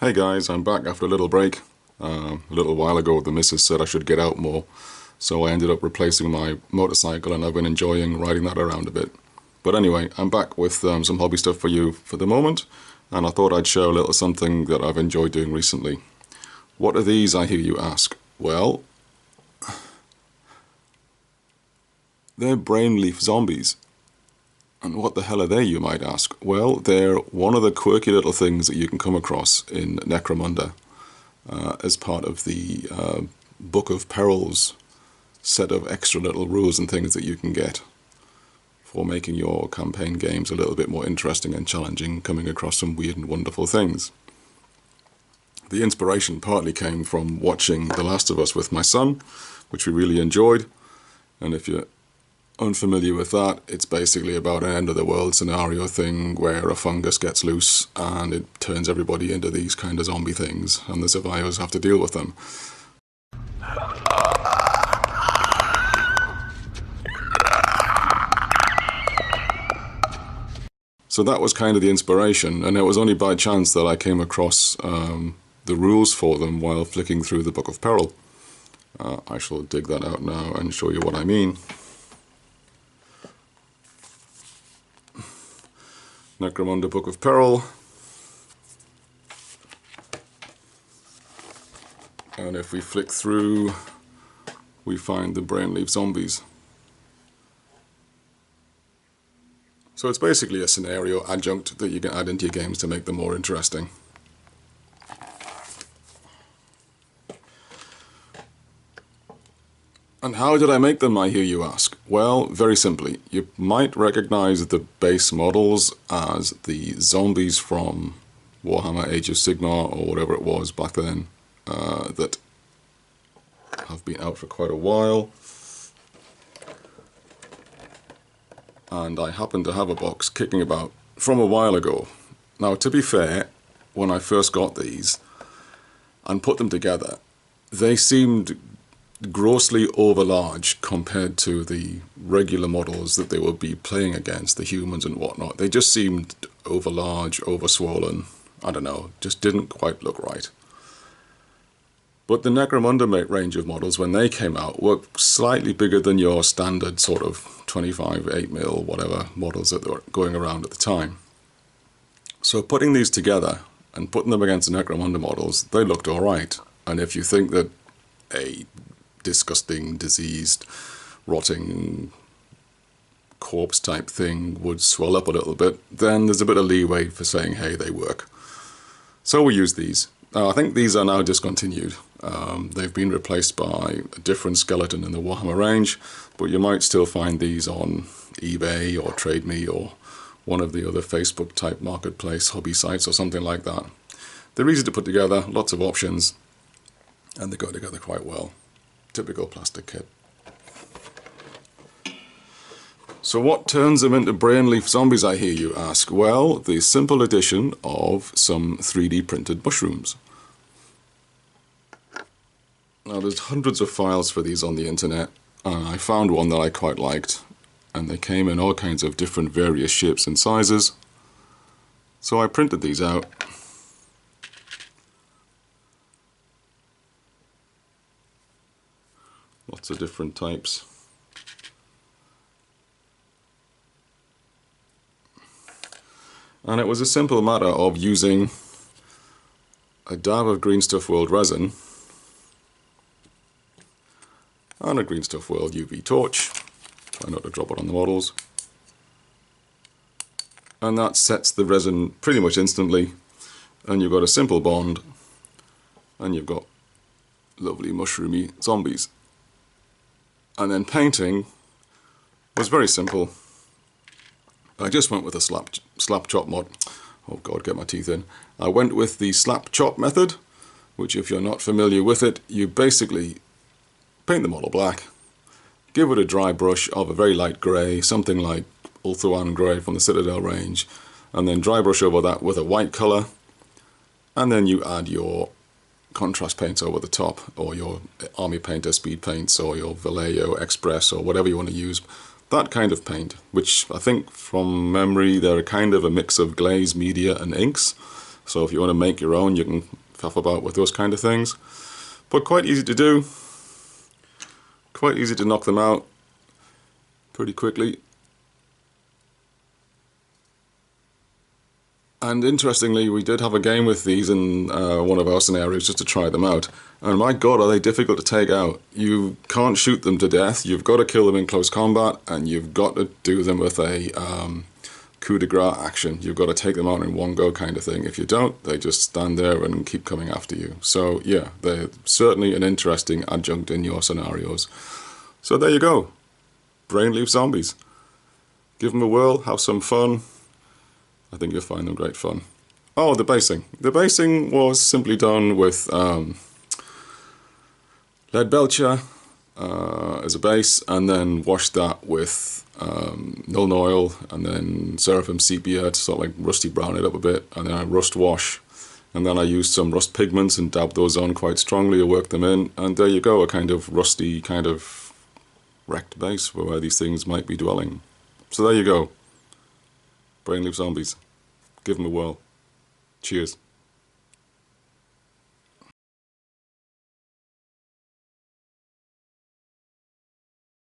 Hey guys, I'm back after a little break. A little while ago the missus said I should get out more, so I ended up replacing my motorcycle and I've been enjoying riding that around a bit. But anyway, I'm back with some hobby stuff for you for the moment, and I thought I'd share a little something that I've enjoyed doing recently. What are these, I hear you ask? Well, they're Brainleaf Zombies. And what the hell are they, you might ask? Well, they're one of the quirky little things that you can come across in Necromunda as part of the Book of Peril's set of extra little rules and things that you can get for making your campaign games a little bit more interesting and challenging, coming across some weird and wonderful things. The inspiration partly came from watching The Last of Us with my son, which we really enjoyed, and if you're unfamiliar with that, it's basically about an end of the world scenario thing where a fungus gets loose and it turns everybody into these kind of zombie things, and the survivors have to deal with them. So that was kind of the inspiration, and it was only by chance that I came across the rules for them while flicking through the Book of Peril. I shall dig that out now and show you what I mean. Necromunda Book of Peril, and if we flick through we find the Brainleaf Zombies. So it's basically a scenario adjunct that you can add into your games to make them more interesting. And how did I make them, I hear you ask? Well, very simply. You might recognize the base models as the zombies from Warhammer Age of Sigmar, or whatever it was back then, that have been out for quite a while. And I happen to have a box kicking about from a while ago. Now, to be fair, when I first got these and put them together, they seemed grossly overlarge compared to the regular models that they would be playing against, the humans and whatnot. They just seemed overlarge, overswollen. I don't know, just didn't quite look right. But the Necromunda range of models, when they came out, were slightly bigger than your standard sort of 25, 8mm, whatever models that were going around at the time. So putting these together and putting them against the Necromunda models, they looked alright. And if you think that a disgusting, diseased, rotting corpse type thing would swell up a little bit, then there's a bit of leeway for saying, hey, they work. So we use these. Now, I think these are now discontinued. They've been replaced by a different skeleton in the Warhammer range, but you might still find these on eBay or TradeMe or one of the other Facebook type marketplace hobby sites or something like that. They're easy to put together, lots of options, and they go together quite well. Typical plastic kit. So what turns them into Brainleaf Zombies, I hear you ask? Well, the simple addition of some 3D printed mushrooms. Now there's hundreds of files for these on the internet, and I found one that I quite liked, and they came in all kinds of different various shapes and sizes. So I printed these out. Lots of different types. And it was a simple matter of using a dab of Greenstuff World resin and a Greenstuff World UV torch. Try not to drop it on the models. And that sets the resin pretty much instantly, and you've got a simple bond, and you've got lovely mushroomy zombies. And then painting was very simple. I just went with a slap chop mod. Oh God, get my teeth in. I went with the slap chop method, which if you're not familiar with it, you basically paint the model black, give it a dry brush of a very light grey, something like Ulthuan grey from the Citadel range, and then dry brush over that with a white colour, and then you add your contrast paints over the top, or your Army Painter speed paints, or your Vallejo Express, or whatever you want to use. That kind of paint, which I think from memory they're kind of a mix of glaze, media and inks. So if you want to make your own, you can faff about with those kind of things. But quite easy to do. Quite easy to knock them out pretty quickly. And interestingly, we did have a game with these in one of our scenarios just to try them out. And my god, are they difficult to take out. You can't shoot them to death, you've got to kill them in close combat, and you've got to do them with a coup de grace action. You've got to take them out in one go kind of thing. If you don't, they just stand there and keep coming after you. So yeah, they're certainly an interesting adjunct in your scenarios. So there you go. Brainleaf Zombies. Give them a whirl, have some fun. I think you'll find them great fun. Oh, the basing. The basing was simply done with lead belcher as a base, and then washed that with Nuln Oil and then Seraphim Sepia to sort of like rusty brown it up a bit, and then I rust wash, and then I used some rust pigments and dabbed those on quite strongly to work them in, and there you go, a kind of rusty, kind of wrecked base for where these things might be dwelling. So there you go. Brainleaf Zombies. Give them a whirl. Cheers.